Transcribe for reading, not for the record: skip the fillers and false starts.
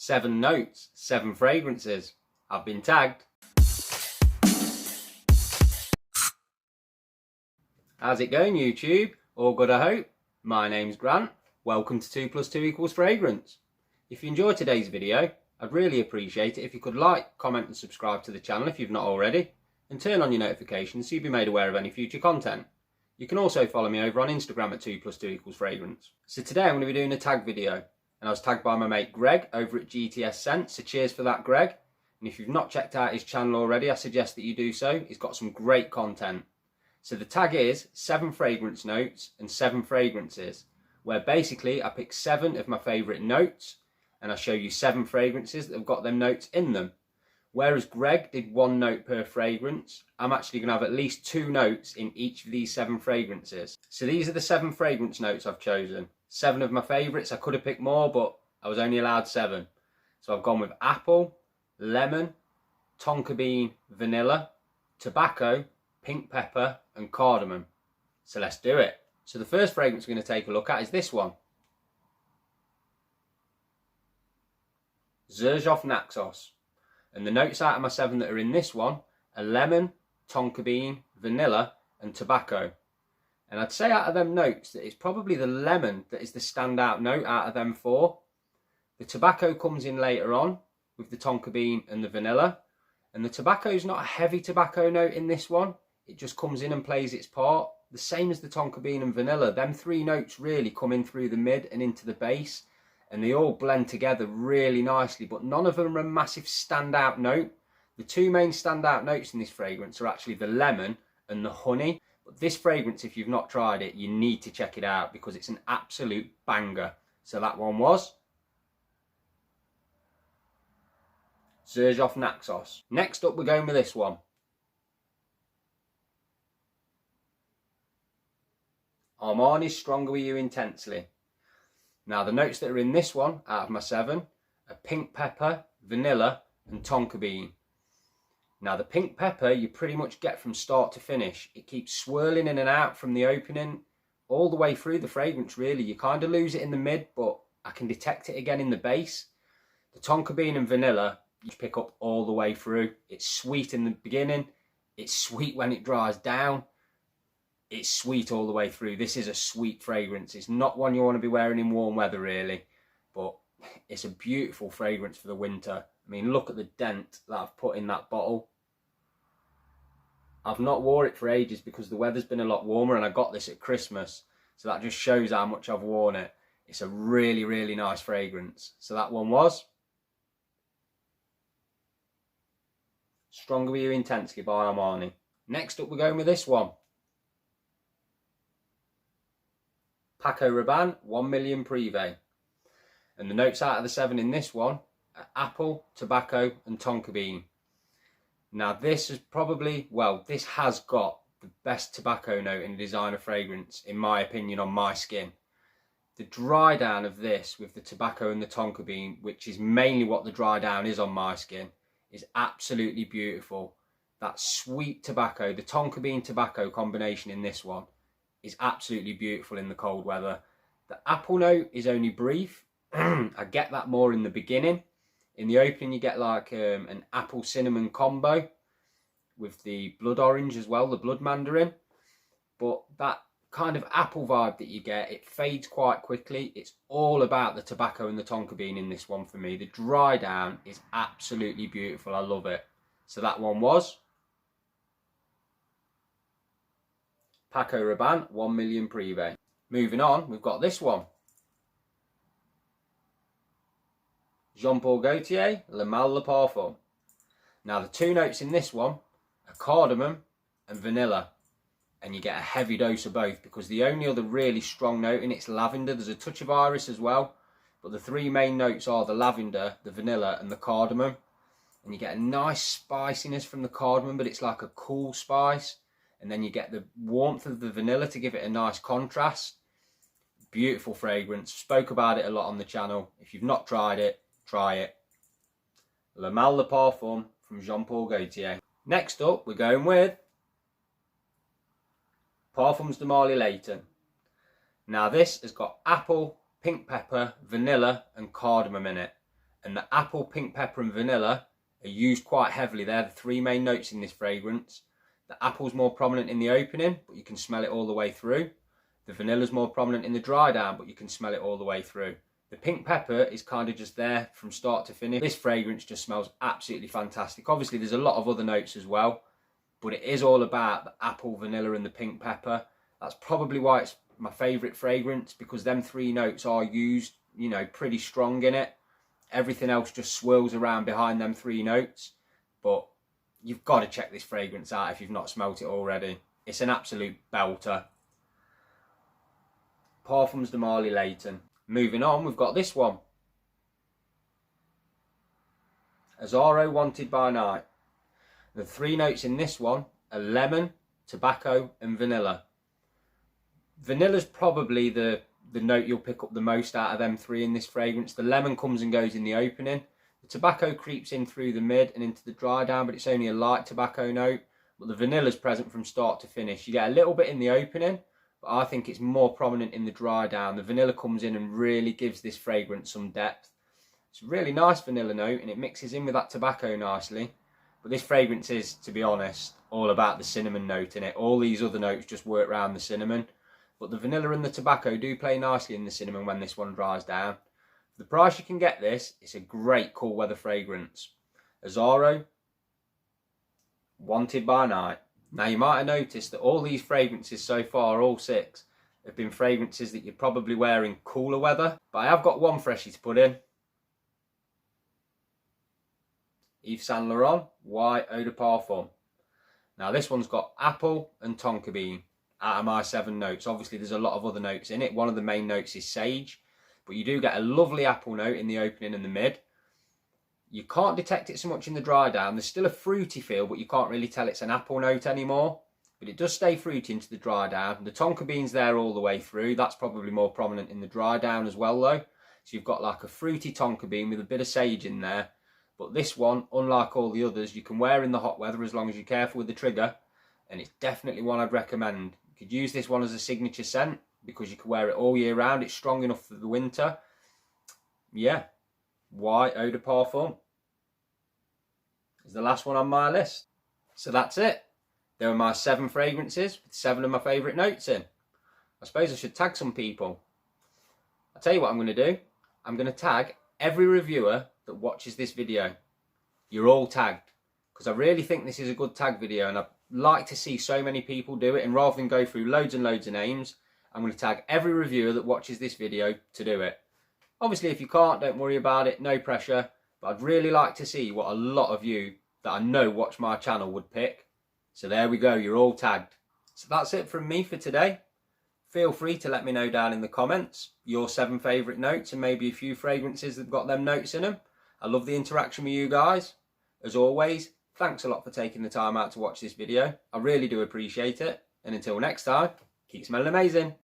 7 notes, 7 fragrances. I've been tagged. How's it going, YouTube? All good, I hope? My name's Grant. Welcome to 2 + 2 = fragrance. If you enjoyed today's video, I'd really appreciate it if you could like, comment and subscribe to the channel if you've not already, and turn on your notifications so you'll be made aware of any future content. You can also follow me over on Instagram at 2 + 2 = fragrance. So today I'm going to be doing a tag video, and I was tagged by my mate Greg over at GTS Scent, so cheers for that, Greg. And if you've not checked out his channel already, I suggest that you do so. He's got some great content. So the tag is 7 fragrance notes and 7 fragrances, where basically I pick 7 of my favourite notes and I show you 7 fragrances that have got them notes in them. Whereas Greg did 1 note per fragrance, I'm actually going to have at least 2 notes in each of these 7 fragrances. So these are the 7 fragrance notes I've chosen. 7 of my favourites. I could have picked more, but I was only allowed 7. So I've gone with apple, lemon, tonka bean, vanilla, tobacco, pink pepper and cardamom. So let's do it. So the first fragrance we're going to take a look at is this one. Zerg Off Naxos. And the notes out of my 7 that are in this one are lemon, tonka bean, vanilla and tobacco. And I'd say out of them notes that it's probably the lemon that is the standout note out of them 4. The tobacco comes in later on with the tonka bean and the vanilla. And the tobacco is not a heavy tobacco note in this one. It just comes in and plays its part. The same as the tonka bean and vanilla. Them 3 notes really come in through the mid and into the base. And they all blend together really nicely. But none of them are a massive standout note. The 2 main standout notes in this fragrance are actually the lemon and the honey. But this fragrance, if you've not tried it, you need to check it out because it's an absolute banger. So that one was Zerg Off Naxos. Next up, we're going with this one. Armani's Stronger With You Intensely. Now the notes that are in this one, out of my 7, are pink pepper, vanilla and tonka bean. Now the pink pepper you pretty much get from start to finish. It keeps swirling in and out from the opening all the way through the fragrance really. You kind of lose it in the mid, but I can detect it again in the base. The tonka bean and vanilla you pick up all the way through. It's sweet in the beginning. It's sweet when it dries down. It's sweet all the way through. This is a sweet fragrance. It's not one you want to be wearing in warm weather really, but it's a beautiful fragrance for the winter. I mean, look at the dent that I've put in that bottle. I've not wore it for ages because the weather's been a lot warmer and I got this at Christmas. So that just shows how much I've worn it. It's a really, really nice fragrance. So that one was Stronger With You Intensely by Armani. Next up, we're going with this one. Paco Rabanne 1 million Prive. And the notes out of the 7 in this one are apple, tobacco and tonka bean. Now this is probably, well, this has got the best tobacco note in a designer fragrance, in my opinion, on my skin. The dry down of this with the tobacco and the tonka bean, which is mainly what the dry down is on my skin, is absolutely beautiful. That sweet tobacco, the tonka bean tobacco combination in this one is absolutely beautiful in the cold weather. The apple note is only brief. I get that more in the beginning. In the opening you get like an apple cinnamon combo with the blood orange as well, the blood mandarin. But that kind of apple vibe that you get, it fades quite quickly. It's all about the tobacco and the tonka bean in this one for me. The dry down is absolutely beautiful. I love it. So that one was Paco Rabanne 1 million Prive. Moving on, we've got this one. Gaultier Lamar Parfum. Now the 2 notes in this one are cardamom and vanilla. And you get a heavy dose of both because the only other really strong note in it's lavender. There's a touch of iris as well. But the 3 main notes are the lavender, the vanilla and the cardamom. And you get a nice spiciness from the cardamom, but it's like a cool spice. And then you get the warmth of the vanilla to give it a nice contrast. Beautiful fragrance. Spoke about it a lot on the channel. If you've not tried it, try it. Lamar Parfum from Gaultier. Next up, we're going with Parfums de Marly Layton. Now this has got apple, pink pepper, vanilla and cardamom in it. And the apple, pink pepper and vanilla are used quite heavily. They're the three main notes in this fragrance. The apple's more prominent in the opening, but you can smell it all the way through. The vanilla's more prominent in the dry down, but you can smell it all the way through. The pink pepper is kind of just there from start to finish. This fragrance just smells absolutely fantastic. Obviously, there's a lot of other notes as well, but it is all about the apple, vanilla and the pink pepper. That's probably why it's my favourite fragrance, because them three notes are used, you know, pretty strong in it. Everything else just swirls around behind them three notes. But you've got to check this fragrance out if you've not smelt it already. It's an absolute belter. Parfums de Marley Leighton. Moving on, we've got this one. Azaro, Wanted by Night. The three notes in this one are lemon, tobacco and vanilla. Vanilla's probably the note you'll pick up the most out of them three in this fragrance. The lemon comes and goes in the opening. The tobacco creeps in through the mid and into the dry down, but it's only a light tobacco note. But the vanilla's present from start to finish. You get a little bit in the opening, but I think it's more prominent in the dry down. The vanilla comes in and really gives this fragrance some depth. It's a really nice vanilla note and it mixes in with that tobacco nicely. But this fragrance is, to be honest, all about the cinnamon note in it. All these other notes just work around the cinnamon. But the vanilla and the tobacco do play nicely in the cinnamon when this one dries down. For the price you can get this, it's a great cool weather fragrance. Azaro, Wanted by Night. Now you might have noticed that all these fragrances so far, all six, have been fragrances that you're probably wearing cooler weather. But I have got one freshie to put in. Yves Saint Laurent White Eau de Parfum. Now this one's got apple and tonka bean out of my 7 notes. Obviously there's a lot of other notes in it. One of the main notes is sage, but you do get a lovely apple note in the opening and the mid. You can't detect it so much in the dry down. There's still a fruity feel, but you can't really tell it's an apple note anymore. But it does stay fruity into the dry down. The tonka bean's there all the way through. That's probably more prominent in the dry down as well though. So you've got like a fruity tonka bean with a bit of sage in there. But this one, unlike all the others, you can wear in the hot weather as long as you're careful with the trigger. And it's definitely one I'd recommend. You could use this one as a signature scent because you can wear it all year round. It's strong enough for the winter. Yeah, White Eau de Parfum is the last one on my list. So that's it. There were my 7 fragrances with 7 of my favourite notes in. I suppose I should tag some people. I'll tell you what I'm going to do. I'm going to tag every reviewer that watches this video. You're all tagged, because I really think this is a good tag video and I'd like to see so many people do it. And rather than go through loads and loads of names, I'm going to tag every reviewer that watches this video to do it. Obviously if you can't, don't worry about it, no pressure, but I'd really like to see what a lot of you that I know watch my channel would pick. So there we go, you're all tagged. So that's it from me for today. Feel free to let me know down in the comments your 7 favourite notes and maybe a few fragrances that have got them notes in them. I love the interaction with you guys. As always, thanks a lot for taking the time out to watch this video. I really do appreciate it. And until next time, keep smelling amazing.